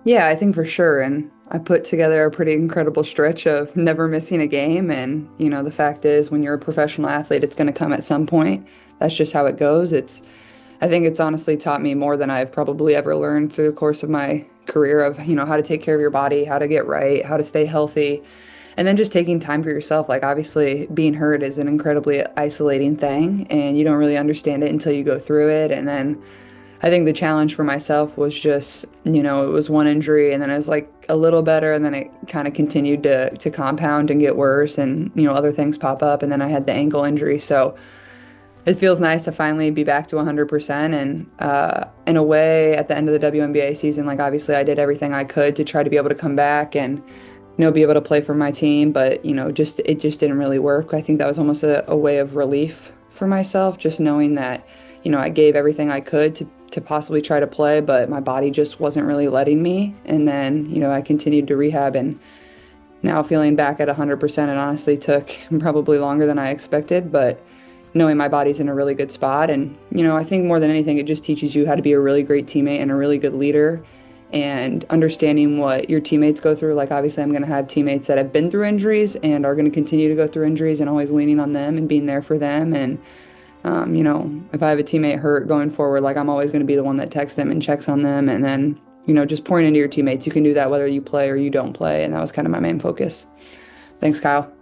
Yeah, I think for sure. And I put together a pretty incredible stretch of never missing a game. And, the fact is, when you're a professional athlete, it's going to come at some point. That's just how it goes. I think it's honestly taught me more than I've probably ever learned through the course of my career of, how to take care of your body, how to get right, how to stay healthy, and then just taking time for yourself. Like, obviously, being hurt is an incredibly isolating thing, and you don't really understand it until you go through it. And then I think the challenge for myself was just, it was one injury and then it was like a little better and then it kind of continued to compound and get worse and, other things pop up. And then I had the ankle injury. So it feels nice to finally be back to 100%. And in a way, at the end of the WNBA season, like obviously I did everything I could to try to be able to come back and, be able to play for my team. But, it just didn't really work. I think that was almost a way of relief for myself, just knowing that, I gave everything I could to possibly try to play, but my body just wasn't really letting me. And then, I continued to rehab and now feeling back at 100%, it honestly took probably longer than I expected, but knowing my body's in a really good spot. And, I think more than anything, it just teaches you how to be a really great teammate and a really good leader and understanding what your teammates go through. Like, obviously, I'm going to have teammates that have been through injuries and are going to continue to go through injuries and always leaning on them and being there for them. And if I have a teammate hurt going forward, like I'm always going to be the one that texts them and checks on them. And then, just pouring into your teammates. You can do that whether you play or you don't play. And that was kind of my main focus. Thanks, Kyle.